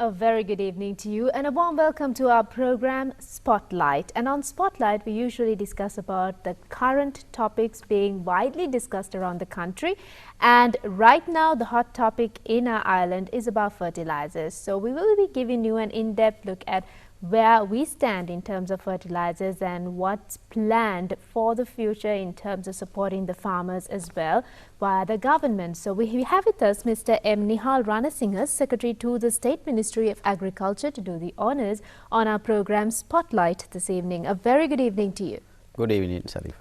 A very good evening to you and a warm welcome to our program Spotlight. And on Spotlight, we usually discuss about the current topics being widely discussed around the country. And right now, the hot topic in our island is about fertilizers. So we will be giving you an in-depth look at where we stand in terms of fertilizers and what's planned for the future in terms of supporting the farmers as well via the government. So we have with us Mr. M. Nihal Ranasinghe, Secretary to the State Ministry of Agriculture, to do the honours on our program Spotlight this evening. A very good evening to you. Good evening, Sarifa.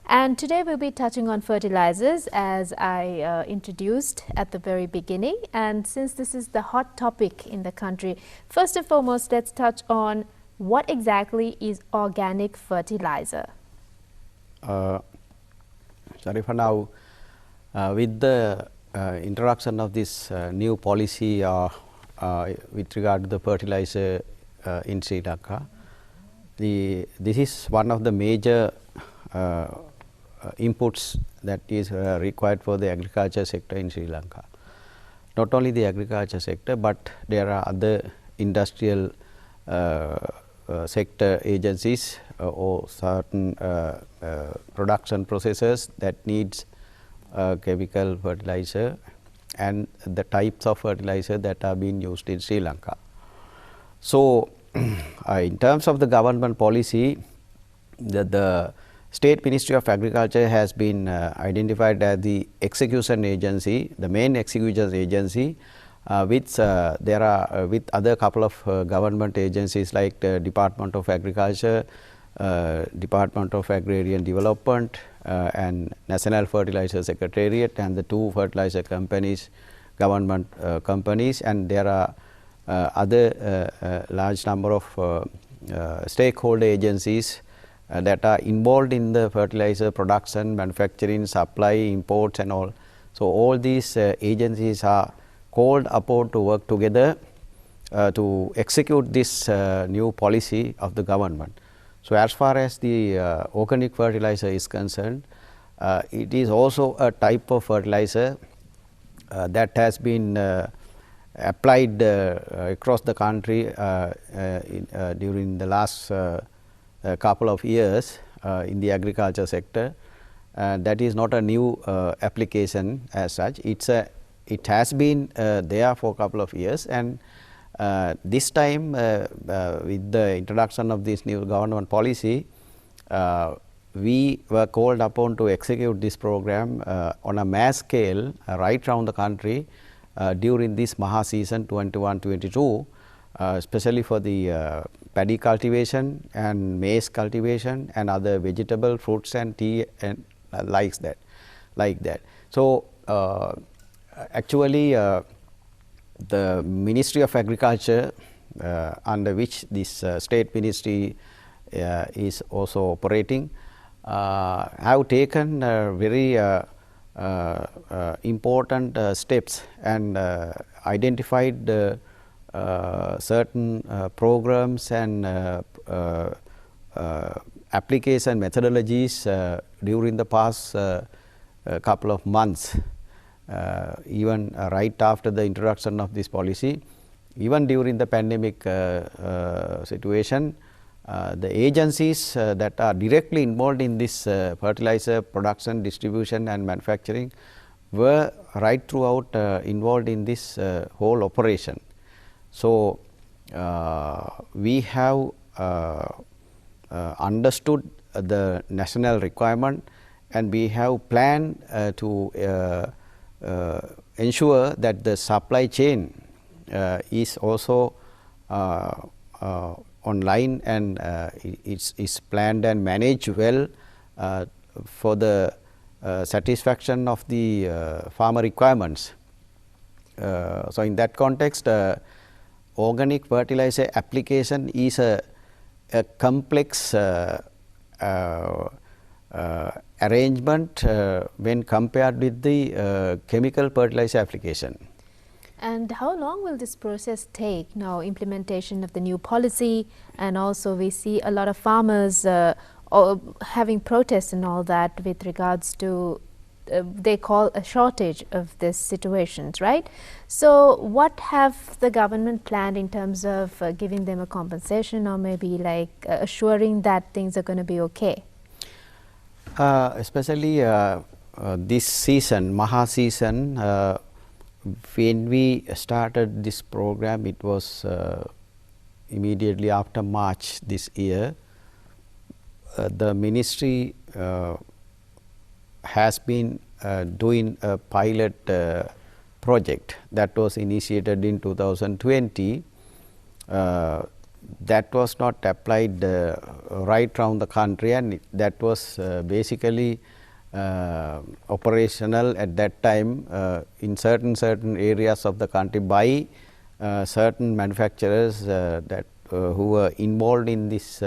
And today we'll be touching on fertilizers as I introduced at the very beginning. And since this is the hot topic in the country, first and foremost, let's touch on what exactly is organic fertilizer. Sarifa, now with the introduction of this new policy with regard to the fertilizer in Sri Lanka, this is one of the major inputs that is required for the agriculture sector in Sri Lanka. Not only the agriculture sector, but there are other industrial sector agencies or certain production processes that needs chemical fertilizer and the types of fertilizer that are being used in Sri Lanka. So, in terms of the government policy, the State Ministry of Agriculture has been identified as the execution agency, the main execution agency, with there are with other couple of government agencies like the Department of Agriculture, Department of Agrarian Development, and National Fertilizer Secretariat, and the two fertilizer companies, government companies, and there are other large number of stakeholder agencies that are involved in the fertilizer production, manufacturing, supply, imports and all. So, all these agencies are called upon to work together to execute this new policy of the government. So, as far as the organic fertilizer is concerned, it is also a type of fertilizer that has been applied across the country during the last couple of years in the agriculture sector. That is not a new application as such. It has been there for a couple of years, and this time with the introduction of this new government policy, we were called upon to execute this program on a mass scale right around the country during this Maha season 21-22, especially for the paddy cultivation and maize cultivation and other vegetable, fruits and tea and like that. So, actually the Ministry of Agriculture under which this state ministry is also operating have taken very important steps and identified certain programs and application methodologies during the past couple of months, even right after the introduction of this policy, even during the pandemic situation, the agencies that are directly involved in this fertilizer production, distribution and manufacturing were right throughout involved in this whole operation. So, we have understood the national requirement, and we have planned to ensure that the supply chain is also online and is planned and managed well for the satisfaction of the farmer requirements. So, in that context, organic fertilizer application is a complex arrangement when compared with the chemical fertilizer application. And how long will this process take now, implementation of the new policy, and also we see a lot of farmers having protests and all that with regards to they call a shortage of these situations, right? So what have the government planned in terms of giving them a compensation, or maybe like assuring that things are going to be okay? Especially this season, Maha season, when we started this program, it was immediately after March this year. The ministry has been doing a pilot project that was initiated in 2020. That was not applied right around the country, and that was basically operational at that time in certain areas of the country by certain manufacturers that who were involved in this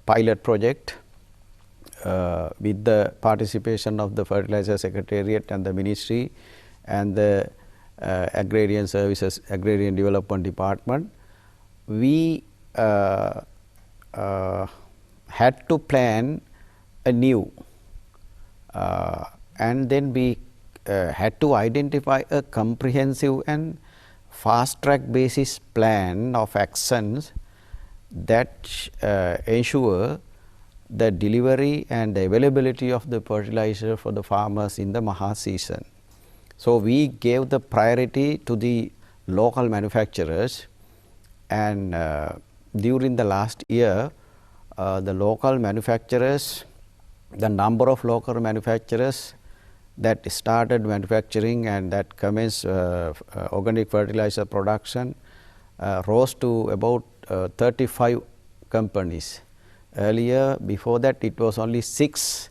pilot project with the participation of the Fertilizer Secretariat and the Ministry and the Agrarian Services, Agrarian Development Department. We had to plan anew, and then we had to identify a comprehensive and fast track basis plan of actions that ensure the delivery and the availability of the fertilizer for the farmers in the Maha season. So, we gave the priority to the local manufacturers, and during the last year the local manufacturers, the number of local manufacturers that started manufacturing and that commenced organic fertilizer production rose to about 35 companies. Earlier, before that, it was only 6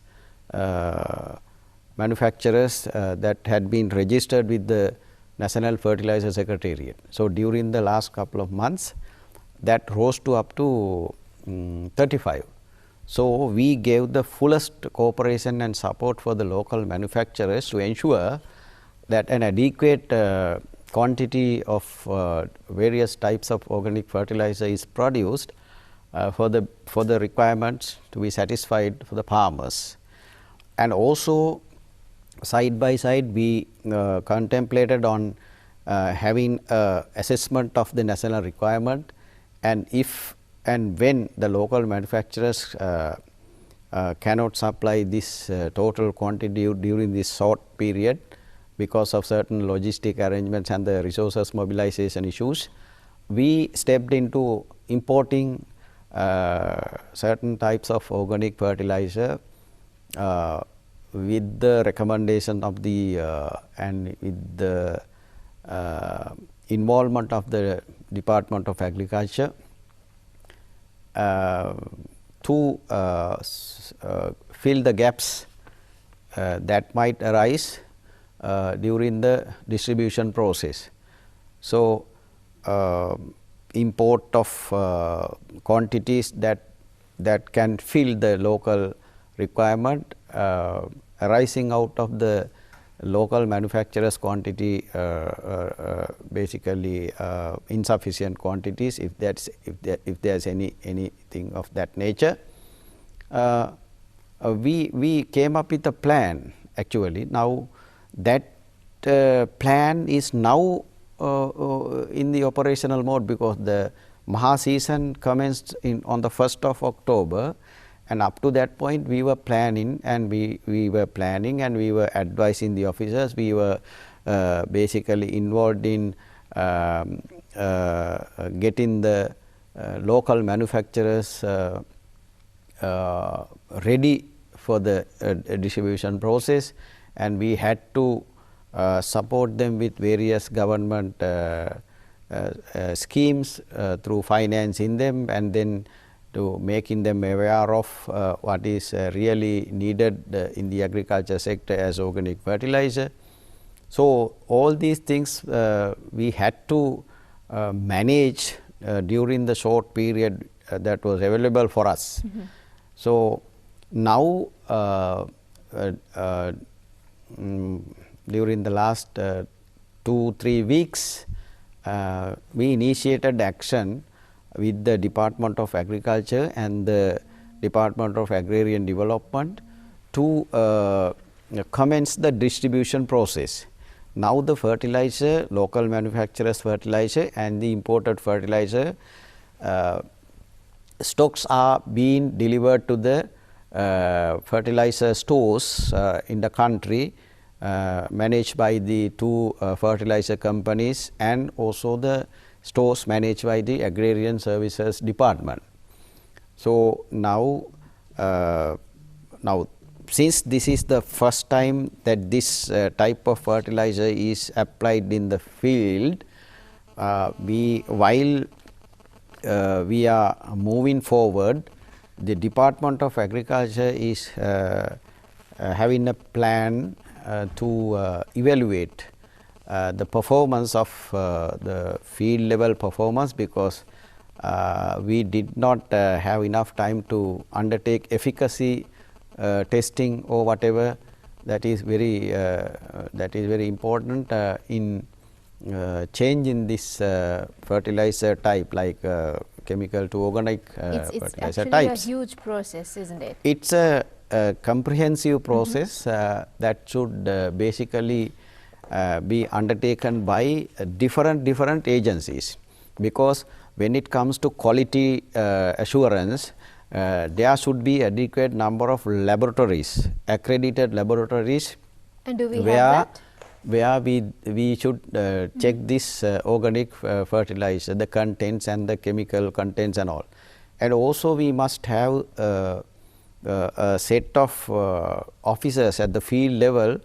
manufacturers that had been registered with the National Fertilizer Secretariat. So, during the last couple of months, that rose to up to 35. So, we gave the fullest cooperation and support for the local manufacturers to ensure that an adequate quantity of various types of organic fertilizer is produced for the requirements to be satisfied for the farmers. And also, side by side, we contemplated on having assessment of the national requirement, and if and when the local manufacturers cannot supply this total quantity during this short period because of certain logistic arrangements and the resources mobilization issues, we stepped into importing certain types of organic fertilizer with the recommendation of the and with the involvement of the Department of Agriculture to fill the gaps that might arise during the distribution process. So, import of quantities that can fill the local requirement arising out of the local manufacturers quantity, basically insufficient quantities, if there is anything of that nature. We came up with a plan actually. Now that plan is now in the operational mode, because the Maha season commenced on the 1st of October, and up to that point we were planning, and we were planning and we were advising the officers. We were basically involved in getting the local manufacturers ready for the distribution process, and we had to support them with various government schemes through financing them, and then to making them aware of what is really needed in the agriculture sector as organic fertilizer. So, all these things we had to manage during the short period that was available for us. Mm-hmm. So, now during the last 2-3 weeks, we initiated action with the Department of Agriculture and the Department of Agrarian Development to commence the distribution process. Now the fertilizer, local manufacturers fertilizer and the imported fertilizer stocks are being delivered to the fertilizer stores in the country, managed by the two fertilizer companies and also the stores managed by the Agrarian Services Department. So now, since this is the first time that this type of fertilizer is applied in the field, while we are moving forward, the Department of Agriculture is having a plan to evaluate the performance of the field level performance, because we did not have enough time to undertake efficacy testing or whatever. That is very important in changing this fertilizer type, like chemical to organic fertilizer types. It's actually a huge process, isn't it? It's a comprehensive process that should basically be undertaken by different agencies, because when it comes to quality assurance, there should be adequate number of laboratories, accredited laboratories. And do we have that? Where we should check this organic fertilizer, the contents and the chemical contents and all. And also we must have a set of officers at the field level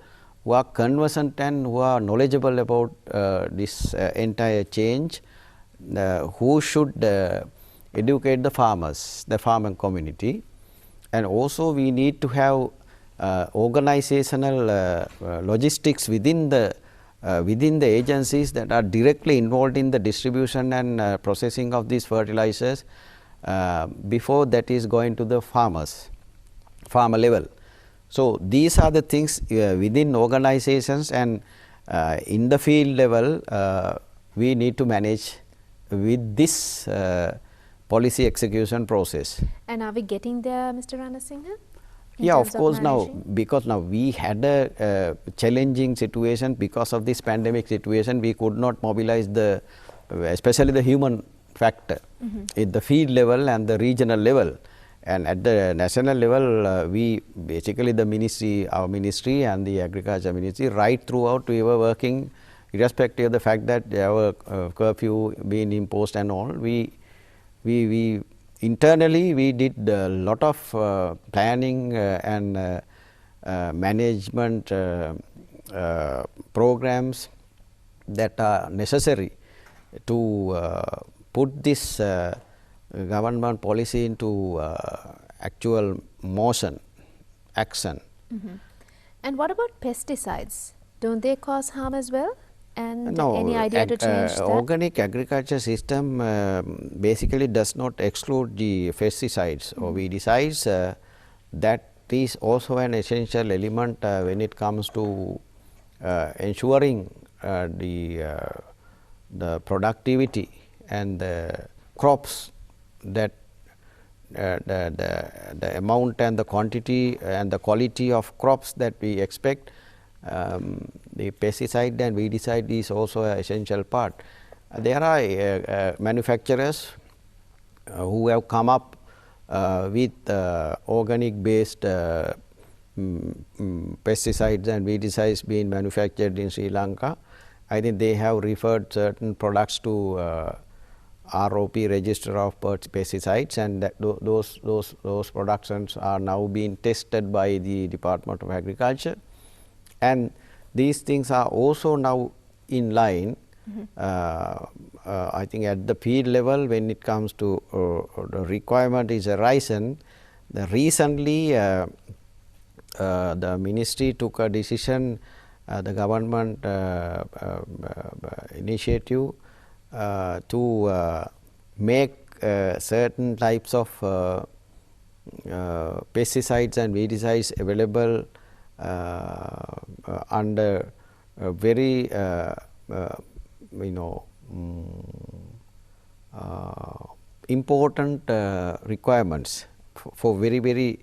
who are conversant and who are knowledgeable about this entire change, who should educate the farmers, the farming community. And also we need to have organizational logistics within the agencies that are directly involved in the distribution and processing of these fertilizers before that is going to the farmer level. So these are the things within organizations, and in the field level we need to manage with this policy execution process. And are we getting there, Mr. Ranasinghe? Yeah, of course. Now, because now we had a challenging situation because of this pandemic situation, we could not mobilize especially the human factor at the field level and the regional level. And at the national level, we basically the ministry, our ministry and the agriculture ministry, right throughout we were working, irrespective of the fact that there were curfew being imposed and all. We internally we did a lot of planning and management programs that are necessary to put this government policy into actual action. And what about pesticides? Don't they cause harm as well? And no, any idea to change that? Organic agriculture system basically does not exclude the pesticides or weedicides. That is also an essential element when it comes to ensuring the productivity and the crops, that the amount and the quantity and the quality of crops that we expect. The pesticide and weedicide is also an essential part. There are manufacturers who have come up with organic based pesticides and weedicides being manufactured in Sri Lanka. I think they have referred certain products to ROP, Register of Pesticides, and that those productions are now being tested by the Department of Agriculture. And these things are also now in line. I think at the field level, when it comes to the requirement is arisen, recently the ministry took a decision, the government initiative to make certain types of pesticides and weedicides available under very important requirements for very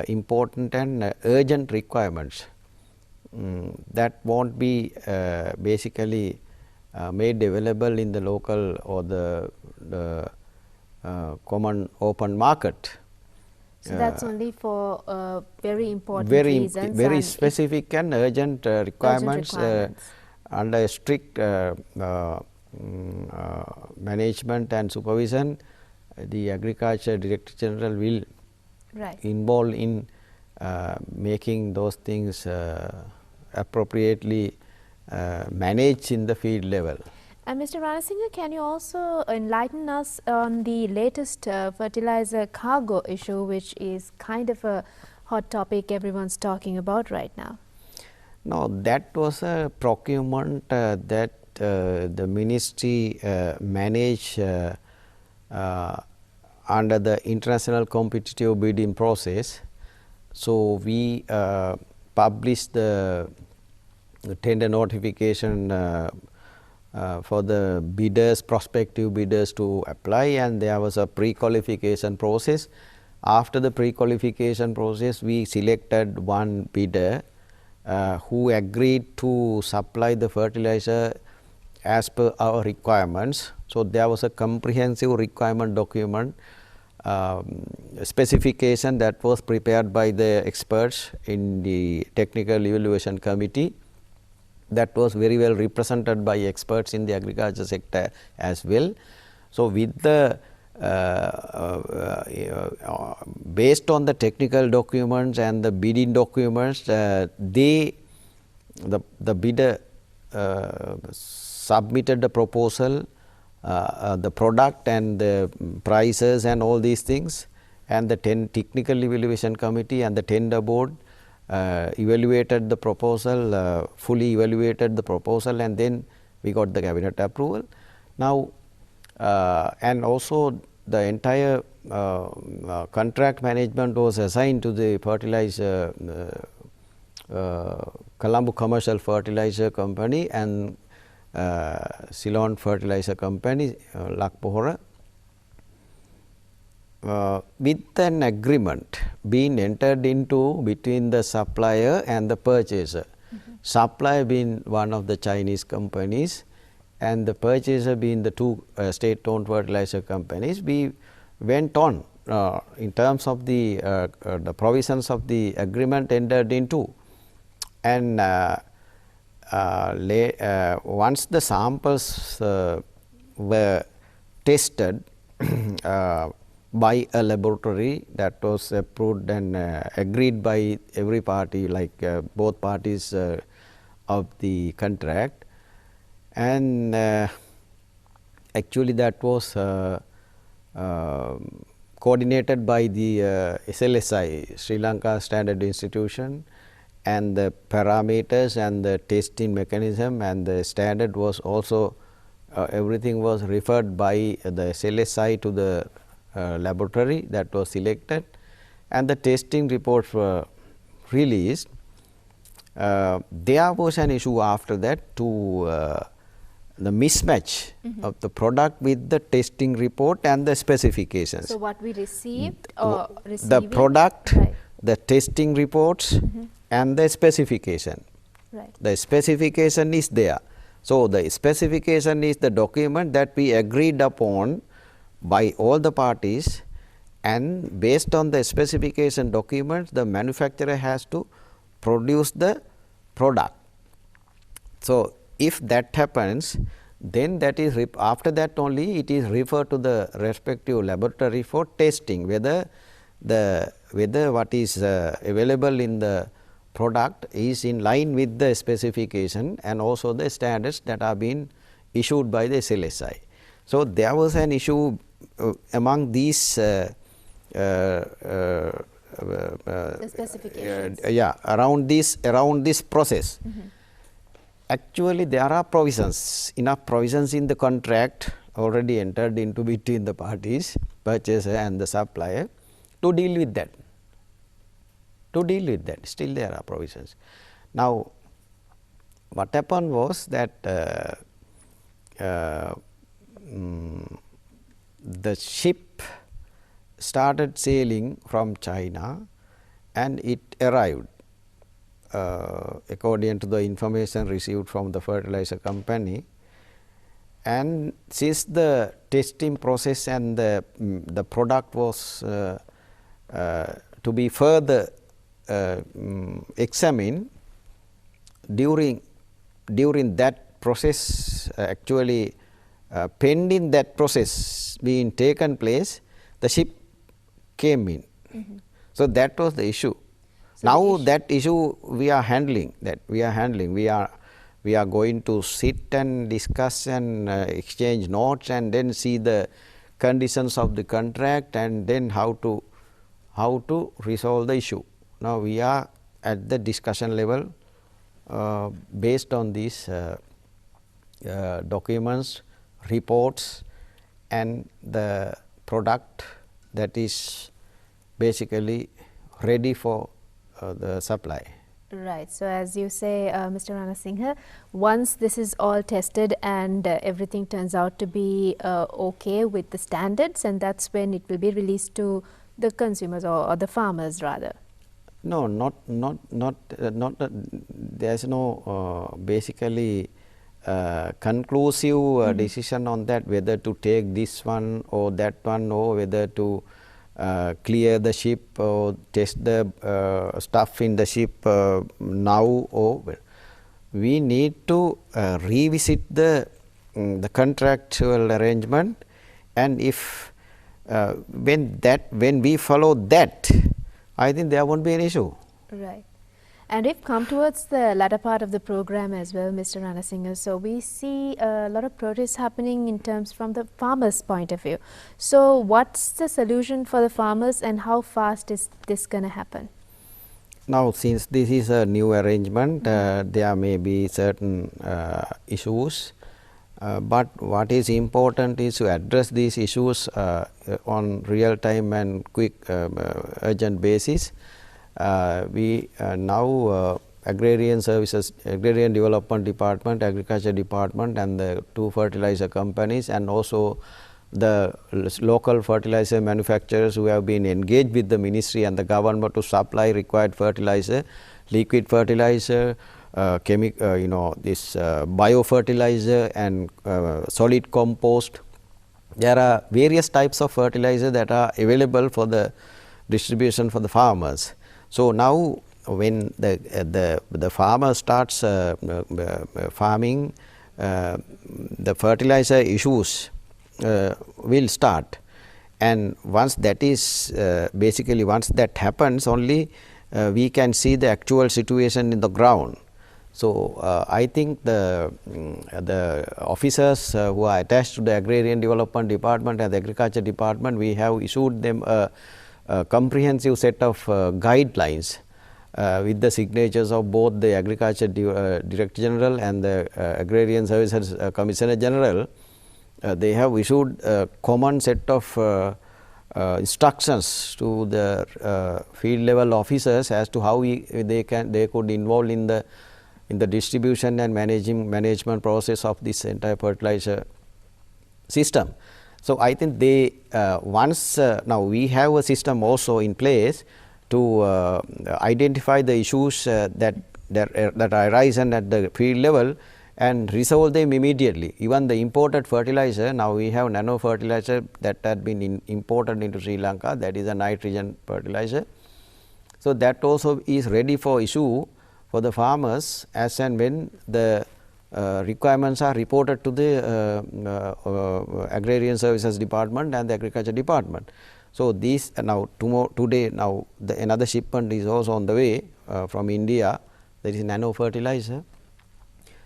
important and urgent requirements that won't be basically made available in the local or the common open market. So that's only for very important Very reasons. very specific and urgent requirements, under strict management and supervision. The Agriculture Director General will involve in making those things appropriately managed in the field level. And Mr. Ranasinghe, can you also enlighten us on the latest fertilizer cargo issue, which is kind of a hot topic everyone's talking about right now? No, that was a procurement that the ministry managed under the international competitive bidding process. So, we published the tender notification for the bidders, prospective bidders to apply, and there was a pre-qualification process. After the pre-qualification process, we selected one bidder who agreed to supply the fertilizer as per our requirements. So, there was a comprehensive requirement document specification that was prepared by the experts in the technical evaluation committee, that was very well represented by experts in the agriculture sector as well. So, with the based on the technical documents and the bidding documents, the bidder submitted the proposal, the product and the prices and all these things, and the technical evaluation committee and the tender board evaluated the proposal, fully evaluated the proposal, and then we got the cabinet approval. Now, and also the entire contract management was assigned to the fertilizer Colombo Commercial Fertilizer Company and Ceylon Fertilizer Company, Lakpohora. With an agreement being entered into between the supplier and the purchaser, supplier being one of the Chinese companies and the purchaser being the two state-owned fertilizer companies, we went on in terms of the provisions of the agreement entered into, and once the samples were tested by a laboratory that was approved and agreed by every party, like both parties of the contract, and actually that was coordinated by the SLSI, Sri Lanka Standard Institution, and the parameters and the testing mechanism and the standard was also everything was referred by the SLSI to the laboratory that was selected, and the testing reports were released. There was an issue after that to the mismatch of the product with the testing report and the specifications. So, what we received or the product, the testing reports and the specification. The specification is there. So, the specification is the document that we agreed upon by all the parties, and based on the specification documents, the manufacturer has to produce the product. So, if that happens, then that is after that only it is referred to the respective laboratory for testing whether what is available in the product is in line with the specification and also the standards that are being issued by the SLSI. So, there was an issue among these specifications. Around this process. Actually, there are provisions, enough provisions in the contract already entered into between the parties, purchaser and the supplier, to deal with that. Still there are provisions. Now, what happened was that the ship started sailing from China, and it arrived according to the information received from the fertilizer company. And since the testing process and the product was to be further examined, during that process, actually pending that process being taken place, the ship came in. So that was the issue. So now that issue we are handling. We are going to sit and discuss and exchange notes, and then see the conditions of the contract, and then how to resolve the issue. Now we are at the discussion level based on these documents, reports, and the product that is basically ready for the supply. Right. So, as you say, Mr. Ranasinghe, once this is all tested and everything turns out to be okay with the standards, and that's when it will be released to the consumers or the farmers rather. No, not there is no basically conclusive decision on that, whether to take this one or that one, or whether to clear the ship or test the stuff in the ship now, or we need to revisit the contractual arrangement, and if when we follow that, I think there won't be an issue. Right. And if come towards the latter part of the program as well, Mr. Ranasinghe, so we see a lot of protests happening in terms from the farmers' point of view. So what's the solution for the farmers, and how fast is this going to happen? Now, since this is a new arrangement, there may be certain issues, but what is important is to address these issues on real time and quick urgent basis. We now Agrarian Services, Agrarian Development Department, Agriculture Department, and the two fertilizer companies, and also the local fertilizer manufacturers who have been engaged with the ministry and the government to supply required fertilizer, liquid fertilizer, this biofertilizer and solid compost. There are various types of fertilizer that are available for the distribution for the farmers. So now when the farmer starts farming, the fertilizer issues will start, and once that is basically once that happens, only we can see the actual situation in the ground. So I think the officers who are attached to the Agrarian Development Department and the Agriculture Department, we have issued them a comprehensive set of guidelines with the signatures of both the Agriculture Director General and the Agrarian Services Commissioner General. They have issued a common set of instructions to the field level officers as to how they could involve in the distribution and management process of this entire fertilizer system. So I think they once now we have a system also in place to identify the issues that arise at the field level and resolve them immediately. Even the imported fertilizer, now we have nano fertilizer that had been imported into Sri Lanka, that is a nitrogen fertilizer. So that also is ready for issue for the farmers as and when the requirements are reported to the Agrarian Services Department and the Agriculture Department. So these now today now another shipment is also on the way from India, that is nano fertilizer.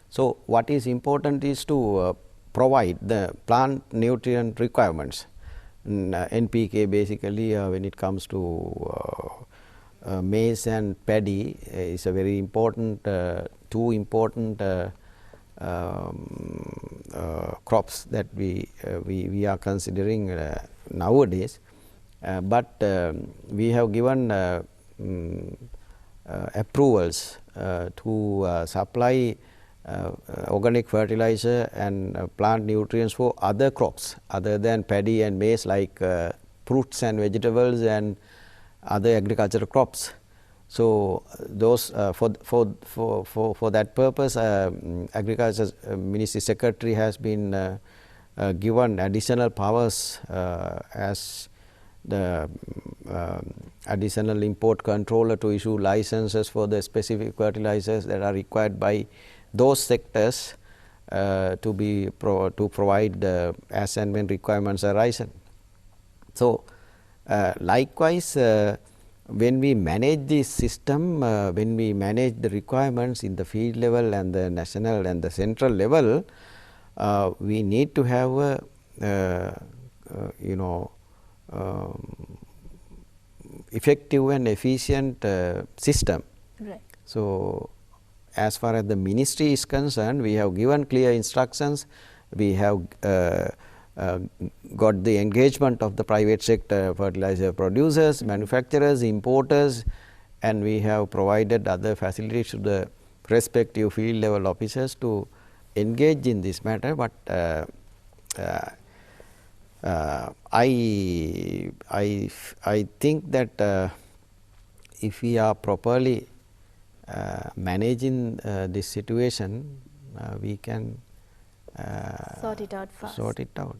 So what is important is to provide the plant nutrient requirements, NPK basically when it comes to maize and paddy is a very important two important crops that we are considering nowadays, but we have given approvals to supply organic fertilizer and plant nutrients for other crops other than paddy and maize, like fruits and vegetables and other agricultural crops. So, those for that purpose, Agriculture Ministry Secretary has been given additional powers as the additional import controller to issue licenses for the specific fertilizers that are required by those sectors to provide as and when requirements arise. So, likewise, when we manage this system, when we manage the requirements in the field level and the national and the central level, we need to have a effective and efficient system. Right. So, as far as the ministry is concerned, we have given clear instructions, we have got the engagement of the private sector fertilizer producers, manufacturers, importers, and we have provided other facilities to the respective field level officers to engage in this matter. But I think that if we are properly managing this situation, we can Sort it out fast. Sort it out.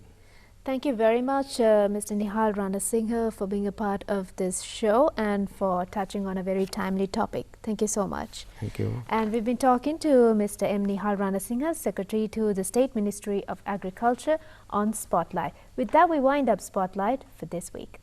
Thank you very much, Mr. Nihal Ranasinghe, for being a part of this show and for touching on a very timely topic. Thank you so much. Thank you. And we've been talking to Mr. M. Nihal Ranasinghe, Secretary to the State Ministry of Agriculture, on Spotlight. With that, we wind up Spotlight for this week.